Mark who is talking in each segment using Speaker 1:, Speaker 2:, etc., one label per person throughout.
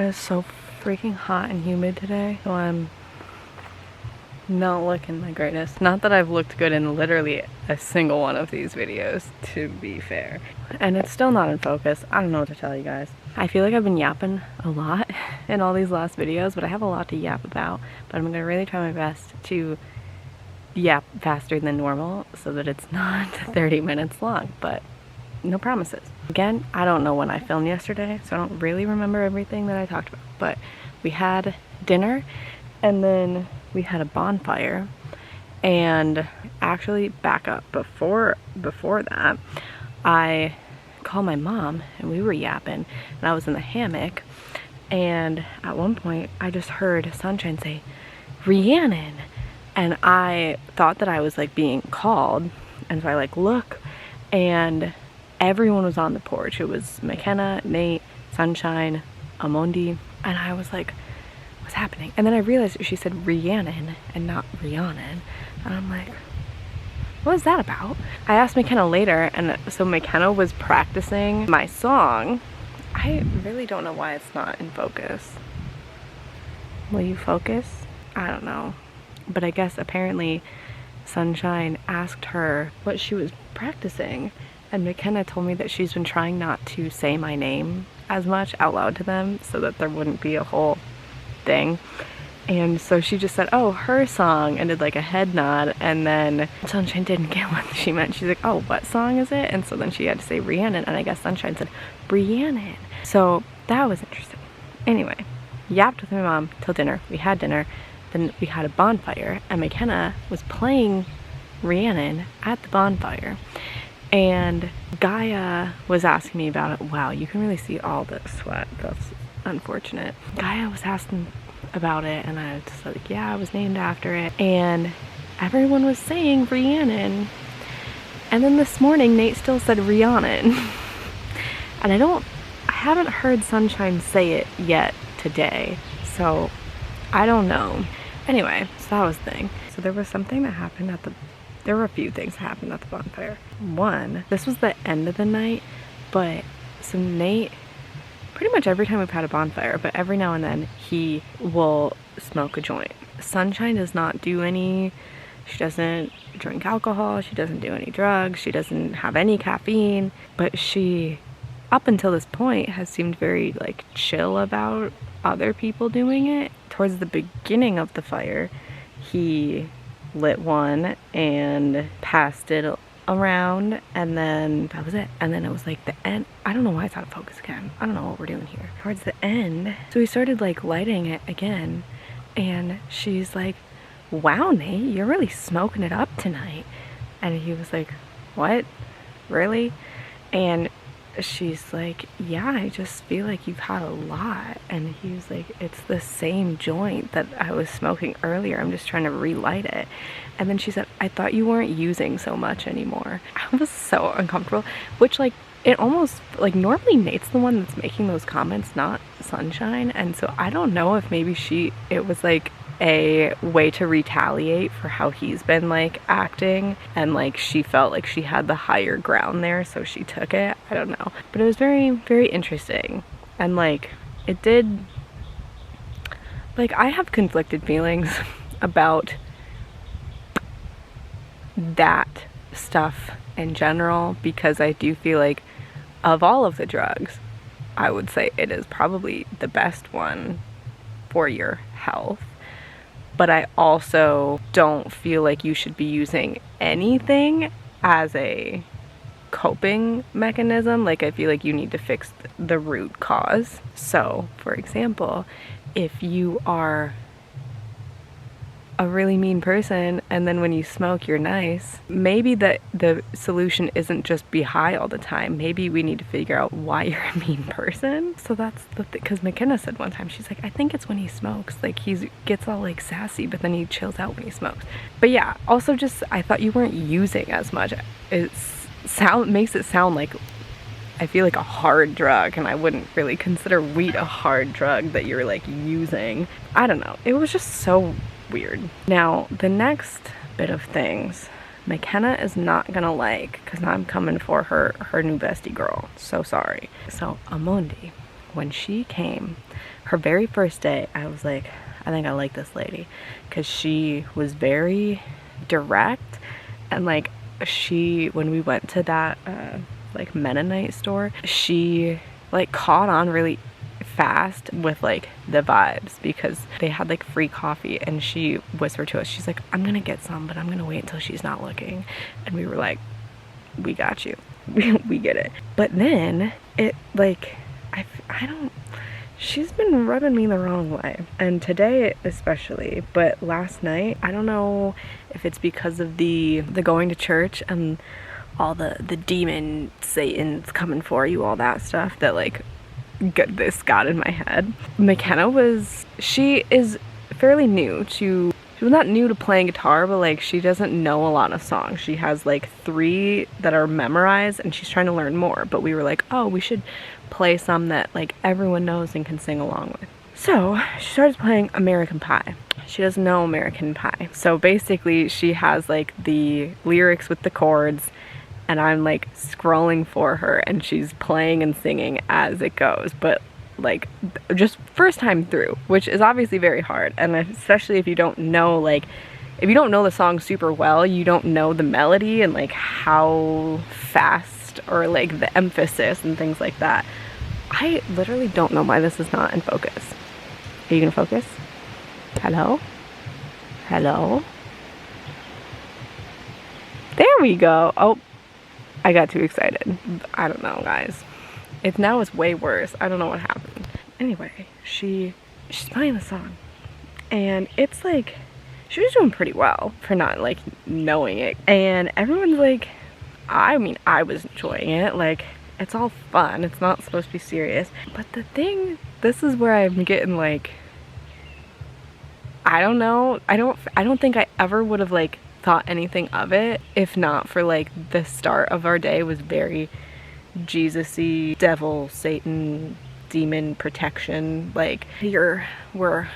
Speaker 1: It's so freaking hot and humid today, so I'm not looking my greatest. Not that I've looked good in literally a single one of these videos, to be fair. And it's still not in focus. I don't know what to tell you guys. I feel like I've been yapping a lot in all these last videos, but I have a lot to yap about. But I'm gonna really try my best to yap faster than normal so that it's not 30 minutes long, but no promises. Again, I don't know when I filmed yesterday, so I don't really remember everything that I talked about, but we had dinner and then we had a bonfire. And actually, back up before that, I called my mom and we were yapping and I was in the hammock, and at one point I just heard Sunshine say Rhiannon, and I thought that I was like being called, and so I like look and everyone was on the porch. It was McKenna, Nate, Sunshine, Amondi, and I was like, what's happening? And then I realized she said Rhiannon and not Rhiannon, and I'm like, what was that about? I asked McKenna later, and so McKenna was practicing my song. I really don't know why it's not in focus. Will you focus? I don't know. But I guess apparently Sunshine asked her what she was practicing, and McKenna told me that she's been trying not to say my name as much out loud to them so that there wouldn't be a whole thing. And so she just said, oh, her song, and did like a head nod, and then Sunshine didn't get what she meant. She's like, oh, what song is it? And so then she had to say Rhiannon, and I guess Sunshine said Rhiannon. So that was interesting. Anyway, yapped with my mom till dinner. We had dinner, then we had a bonfire, and McKenna was playing Rhiannon at the bonfire. And Gaia was asking me about it. Wow, you can really see all the sweat. That's unfortunate. Gaia was asking about it, and I was just like, yeah, I was named after it. And everyone was saying Rhiannon. And then this morning, Nate still said Rhiannon. And I haven't heard Sunshine say it yet today. So I don't know. Anyway, so that was the thing. So there was something that happened there were a few things that happened at the bonfire. One, this was the end of the night, but so Nate, pretty much every time we've had a bonfire, but every now and then he will smoke a joint. Sunshine does not do she doesn't drink alcohol, she doesn't do any drugs, she doesn't have any caffeine, but she, up until this point, has seemed very like chill about other people doing it. Towards the beginning of the fire, he lit one and passed it around, and then that was it. And then it was like the end. I don't know why it's out of focus again. I don't know what we're doing here. Towards the end, so we started like lighting it again, and she's like, wow, Nate, you're really smoking it up tonight. And he was like, what? Really? And she's like, yeah, I just feel like you've had a lot. And he was like, it's the same joint that I was smoking earlier, I'm just trying to relight it. And then she said, I thought you weren't using so much anymore. I was so uncomfortable, which like, it almost like, normally Nate's the one that's making those comments, not Sunshine. And so I don't know if maybe it was like a way to retaliate for how he's been like acting, and like she felt like she had the higher ground there, so she took it. I don't know, but it was very, very interesting. And like, it did, like, I have conflicted feelings about that stuff in general, because I do feel like of all of the drugs, I would say it is probably the best one for your health. But I also don't feel like you should be using anything as a coping mechanism. Like, I feel like you need to fix the root cause. So, for example, if you are a really mean person and then when you smoke you're nice, maybe the solution isn't just be high all the time. Maybe we need to figure out why you're a mean person. So that's the thing, because McKenna said one time, she's like, I think it's when he smokes, like he gets all like sassy but then he chills out when he smokes. But yeah, also just, I thought you weren't using as much. Makes it sound like, I feel like a hard drug, and I wouldn't really consider weed a hard drug that you're like using. I don't know, it was just so weird. Now, the next bit of things, McKenna is not gonna like, because now I'm coming for her new bestie girl. So sorry. So Amondi when she came, her very first day, I was like, I think I like this lady, because she was very direct, and like when we went to that like Mennonite store, she like caught on really fast with like the vibes, because they had like free coffee, and she whispered to us, she's like, I'm gonna get some, but I'm gonna wait until she's not looking. And we were like, we got you. We get it. But then it like I don't, she's been rubbing me the wrong way, and today especially, but last night, I don't know if it's because of the going to church and all the demon Satan's coming for you, all that stuff, that like this got in my head. McKenna she is fairly new to, she was not new to playing guitar, but like she doesn't know a lot of songs. She has like 3 that are memorized, and she's trying to learn more, but we were like, oh, we should play some that like everyone knows and can sing along with. So she started playing American Pie. She doesn't know American Pie, so basically she has like the lyrics with the chords, and I'm like scrolling for her, and she's playing and singing as it goes, but like just first time through, which is obviously very hard, and especially if you don't know, like if you don't know the song super well, you don't know the melody and like how fast or like the emphasis and things like that. I literally don't know why this is not in focus. Are you gonna focus? Hello? Hello? There we go. Oh, I got too excited. I don't know, guys. It's way worse. I don't know what happened. Anyway, she's playing the song, and it's like she was doing pretty well for not like knowing it, and everyone's like, I mean, I was enjoying it. Like, it's all fun. It's not supposed to be serious. But the thing, this is where I'm getting like, I don't know. I don't think I ever would have like thought anything of it if not for like the start of our day was very Jesus-y, devil, Satan, demon protection. Like, we're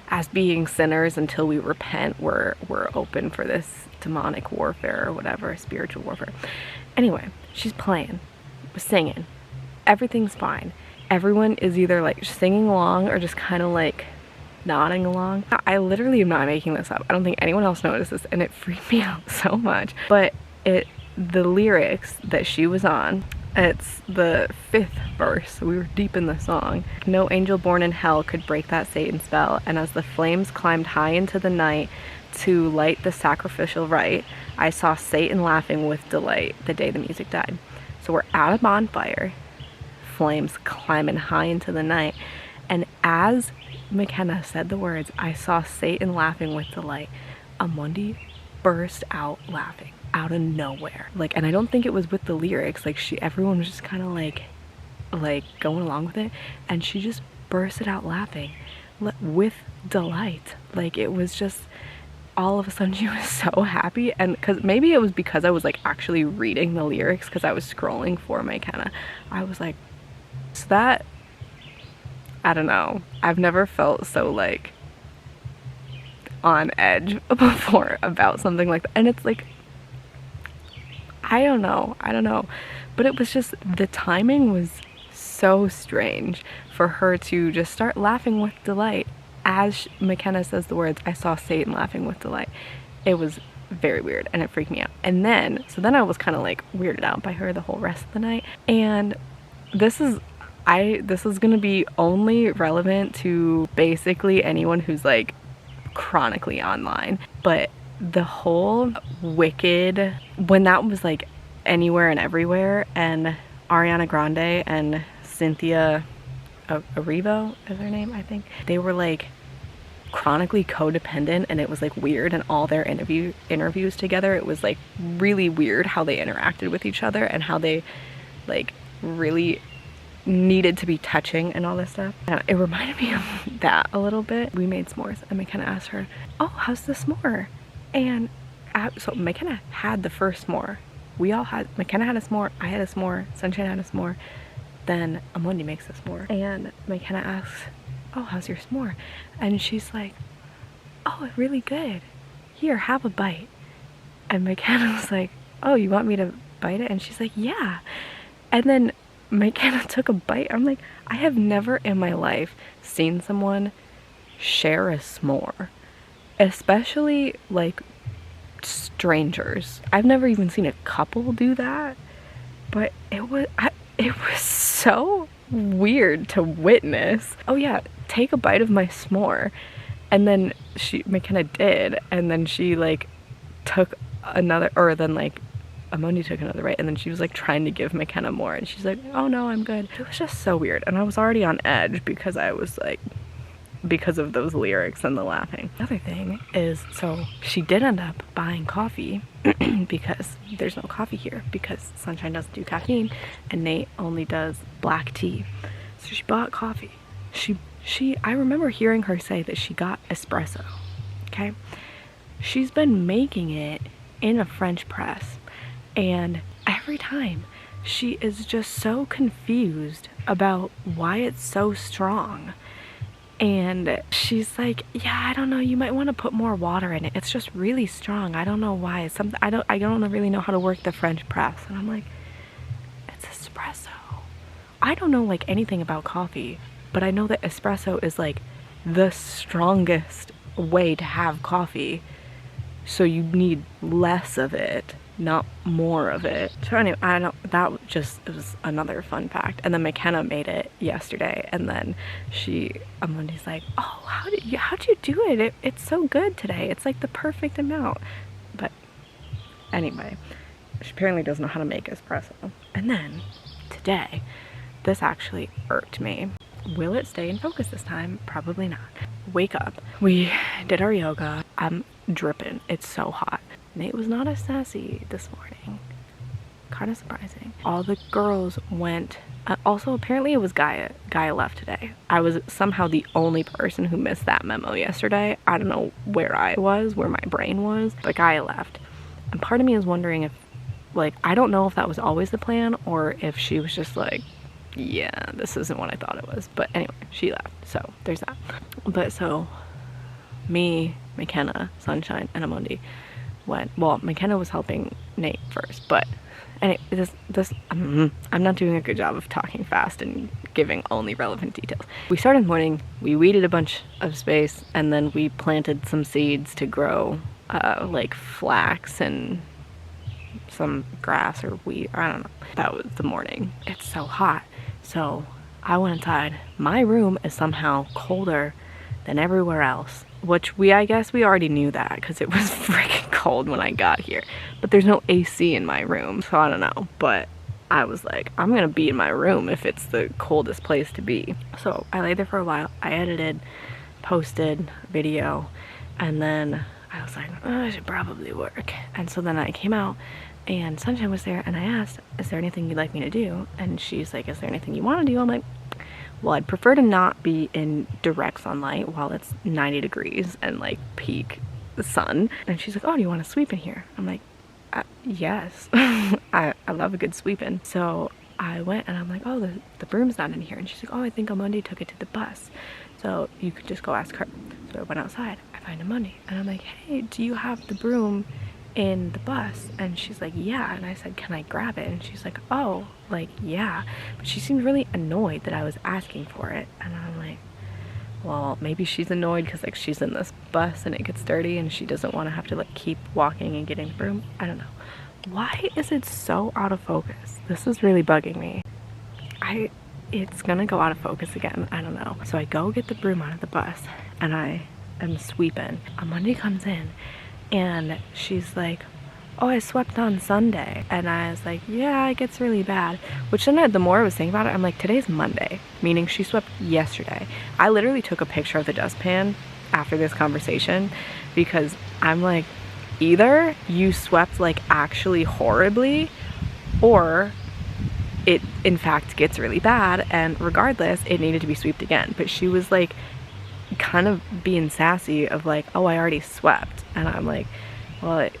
Speaker 1: as being sinners, until we repent, we're open for this demonic warfare or whatever, spiritual warfare. Anyway, she's playing, singing, everything's fine. Everyone is either like singing along or just kind of like nodding along. I literally am not making this up. I don't think anyone else noticed this, and it freaked me out so much. But the lyrics that she was on, it's the 5th verse, so we were deep in the song. No angel born in hell could break that Satan spell, and as the flames climbed high into the night to light the sacrificial rite, I saw Satan laughing with delight the day the music died. So we're at a bonfire, flames climbing high into the night, and as McKenna said the words, I saw Satan laughing with delight, Amundi burst out laughing out of nowhere. Like, and I don't think it was with the lyrics, like everyone was just kind of like going along with it, and she just bursted out laughing with delight. Like, it was just, all of a sudden she was so happy, and maybe it was because I was like actually reading the lyrics, because I was scrolling for McKenna. I was like, so that, I don't know, I've never felt so like on edge before about something like that. And it's like, I don't know, but it was just, the timing was so strange for her to just start laughing with delight as McKenna says the words, I saw Satan laughing with delight. It was very weird, and it freaked me out. And then, so then I was kind of like weirded out by her the whole rest of the night. And this is gonna be only relevant to basically anyone who's like chronically online, but the whole Wicked, when that was like Anywhere and Everywhere, and Ariana Grande and Cynthia Erivo is her name, I think, they were like chronically codependent, and it was like weird, and all their interviews together, it was like really weird how they interacted with each other, and how they like really needed to be touching and all this stuff. And it reminded me of that a little bit. We made s'mores, and McKenna asked her, oh, how's the s'more? And so McKenna had the first s'more. McKenna had a s'more, I had a s'more, Sunshine had a s'more, then Amundi makes a s'more. And McKenna asks, oh, how's your s'more? And she's like, oh, really good. Here, have a bite. And McKenna was like, oh, you want me to bite it? And she's like, yeah. And then McKenna took a bite. I'm like, I have never in my life seen someone share a s'more, especially like strangers. I've never even seen a couple do that, but it was so weird to witness. Oh yeah, take a bite of my s'more. And then McKenna did, and then she like took another, or then like Amundi took another bite, and then she was like trying to give McKenna more, and she's like, oh no, I'm good. It was just so weird, and I was already on edge because I was like, because of those lyrics and the laughing. Another thing is, so she did end up buying coffee because there's no coffee here because Sunshine doesn't do caffeine and Nate only does black tea. So she bought coffee. I remember hearing her say that she got espresso, okay? She's been making it in a French press, and every time she is just so confused about why it's so strong. And she's like, yeah, I don't know, you might want to put more water in it. It's just really strong. I don't know why. It's something I don't really know how to work the French press. And I'm like, it's espresso. I don't know like anything about coffee, but I know that espresso is like the strongest way to have coffee. So you need less of it, not more of it. So anyway, it was another fun fact. And then McKenna made it yesterday, and then Amundi's like, oh, how'd you do it? It's so good today. It's like the perfect amount. But anyway, she apparently doesn't know how to make espresso. And then today, this actually irked me. Will it stay in focus this time? Probably not. Wake up. We did our yoga. I'm dripping. It's so hot. Nate was not as sassy this morning. Kind of surprising. All the girls went. Also, apparently it was Gaia. Gaia left today. I was somehow the only person who missed that memo yesterday. I don't know where I was, where my brain was, but Gaia left. And part of me is wondering if, like, I don't know if that was always the plan or if she was just like, yeah, this isn't what I thought it was. But anyway, she left. So there's that. But so me, McKenna, Sunshine, and Amundi went. Well, McKenna was helping Nate first, but anyway, I'm not doing a good job of talking fast and giving only relevant details. We started in the morning, we weeded a bunch of space, and then we planted some seeds to grow like flax and some grass or wheat, I don't know. That was the morning. It's so hot. So I went inside. My room is somehow colder than everywhere else, which I guess we already knew that because it was freaking cold when I got here. But there's no AC in my room, so I don't know. But I was like, I'm gonna be in my room if it's the coldest place to be. So I laid there for a while. I edited, posted video, and then I was like, oh, I should probably work. And so then I came out and Sunshine was there, and I asked, is there anything you'd like me to do? And she's like, is there anything you want to do? I'm like, well, I'd prefer to not be in direct sunlight while it's 90 degrees and like peak sun. And she's like, oh, do you want to sweep in here? I'm like, yes. I love a good sweeping. So I went and I'm like, oh, the broom's not in here. And she's like, oh, I think Amundi took it to the bus, so you could just go ask her. So I went outside. I find Amundi and I'm like, hey, do you have the broom in the bus? And she's like, yeah. And I said, can I grab it? And she's like, oh, like, yeah. But she seemed really annoyed that I was asking for it. And I'm like, well, maybe she's annoyed because like she's in this bus and it gets dirty and she doesn't want to have to like keep walking and getting the broom. I don't know. Why is it so out of focus? This is really bugging me. It's gonna go out of focus again. I don't know. So I go get the broom out of the bus and I am sweeping. Amundi comes in and she's like, oh, I swept on Sunday. And I was like, yeah, it gets really bad. Which then the more I was thinking about it, I'm like, today's Monday, meaning she swept yesterday. I literally took a picture of the dustpan after this conversation because I'm like, either you swept like actually horribly or it in fact gets really bad, and regardless, it needed to be swept again. But she was like kind of being sassy of like, oh, I already swept. And I'm like, well, it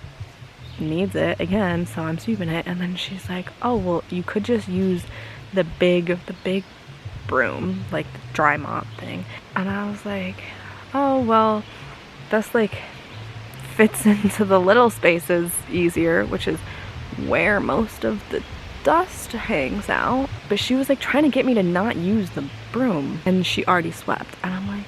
Speaker 1: needs it again, so I'm sweeping it. And then she's like, oh, well, you could just use the big broom, like the dry mop thing. And I was like, oh, well, that's like fits into the little spaces easier, which is where most of the dust hangs out, but she was like trying to get me to not use the broom, and she already swept, and I'm like,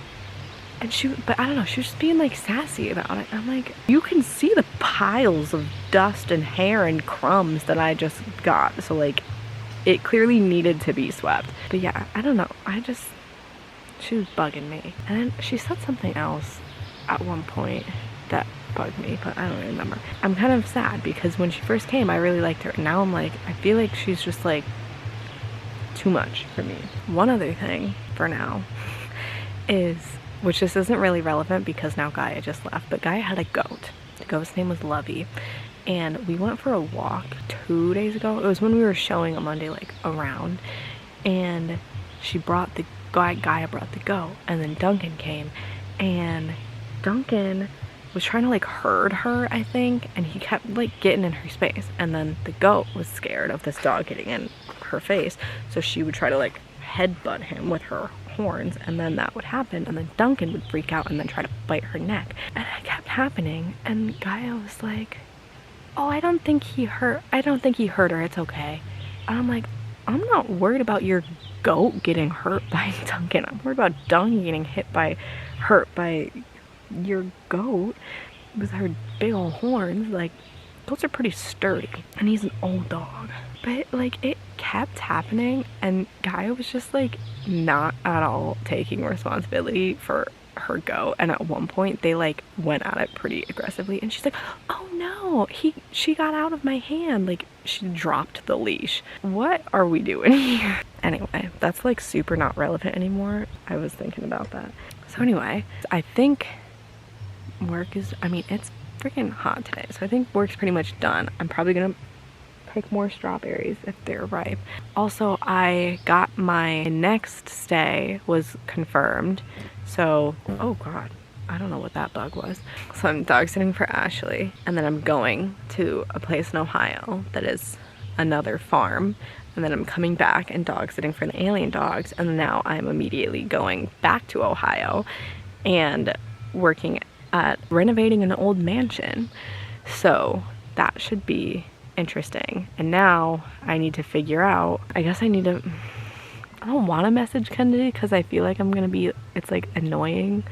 Speaker 1: but I don't know, she was just being like sassy about it. I'm like, you can see the piles of dust and hair and crumbs that I just got, so like it clearly needed to be swept. But yeah, I don't know, she was bugging me. And then she said something else at one point that bugged me, but I don't remember. I'm kind of sad because when she first came I really liked her, and now I'm like, I feel like she's just like too much for me. One other thing for now is, which this isn't really relevant because now Gaia just left, but Gaia had a goat. The goat's name was Lovey, and we went for a walk 2 days ago. It was when we were showing a Monday like around, and she brought the Gaia brought the goat, and then Duncan came, and Duncan was trying to like herd her, I think, and he kept like getting in her space, and then the goat was scared of this dog getting in her face, so she would try to like headbutt him with her horns, and then that would happen, and then Duncan would freak out and then try to bite her neck, and it kept happening. And Gaia was like, oh, I don't think he hurt her, it's okay. And I'm like, I'm not worried about your goat getting hurt by Duncan. I'm worried about Duncan getting hurt by your goat with her big old horns. Like, goats are pretty sturdy, and he's an old dog. But like, it kept happening, and Gaia was just like not at all taking responsibility for her goat, and at one point they like went at it pretty aggressively, and she's like, oh no, she got out of my hand, like she dropped the leash. What are we doing here? Anyway, that's like super not relevant anymore. I was thinking about that. So anyway, I think work is, I mean, it's freaking hot today, so I think work's pretty much done. I'm probably gonna pick more strawberries if they're ripe. Also, I got my next stay was confirmed, so oh god, I don't know what that bug was. So I'm dog sitting for Ashley, and then I'm going to a place in Ohio that is another farm, and then I'm coming back and dog sitting for the alien dogs, and now I'm immediately going back to Ohio and working at renovating an old mansion. So that should be interesting. And now I need to figure out, I don't want to message Kennedy because I feel like it's like annoying,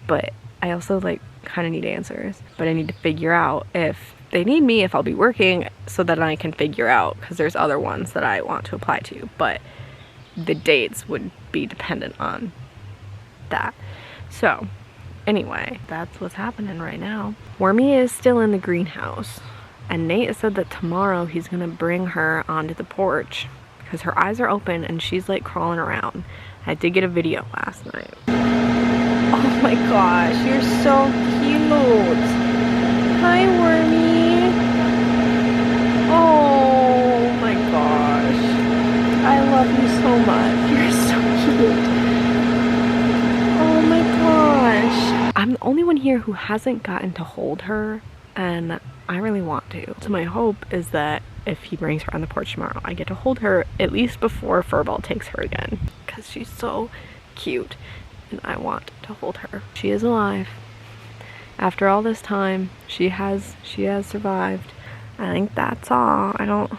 Speaker 1: but I also like kind of need answers. But I need to figure out if they need me, if I'll be working, so that I can figure out, because there's other ones that I want to apply to, but the dates would be dependent on that. So anyway, that's what's happening right now. Wormy is still in the greenhouse, and Nate said that tomorrow he's gonna bring her onto the porch because her eyes are open and she's like crawling around. I did get a video last night. Oh my gosh, you're so cute. Hi, Wormy. Oh my gosh, I love you so much. You're so cute. Oh my gosh. I'm the only one here who hasn't gotten to hold her, and I really want to. So my hope is that if he brings her on the porch tomorrow, I get to hold her at least before Furball takes her again, because she's so cute and I want to hold her. She is alive. After all this time, she has survived. I think that's all. I don't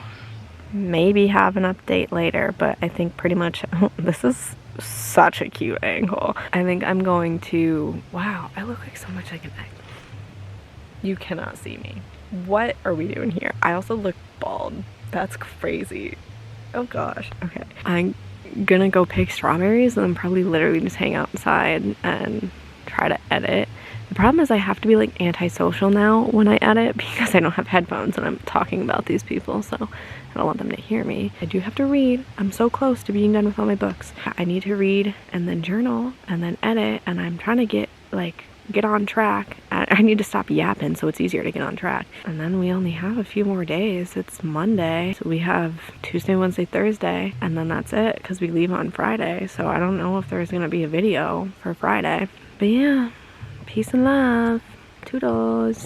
Speaker 1: maybe have an update later, but I think pretty much this is such a cute angle. I think I'm going to, wow, I look like so much like an egg. You cannot see me. What are we doing here? I also look bald. That's crazy. Oh gosh. Okay. I'm gonna go pick strawberries and then probably literally just hang outside and try to edit. The problem is I have to be like antisocial now when I edit because I don't have headphones and I'm talking about these people, so I don't want them to hear me. I do have to read. I'm so close to being done with all my books. I need to read and then journal and then edit, and I'm trying to get on track. I need to stop yapping so it's easier to get on track. And then we only have a few more days. It's Monday, so we have Tuesday, Wednesday, Thursday, and then that's it because we leave on Friday. So I don't know if there's gonna be a video for Friday. But yeah, peace and love. Toodles.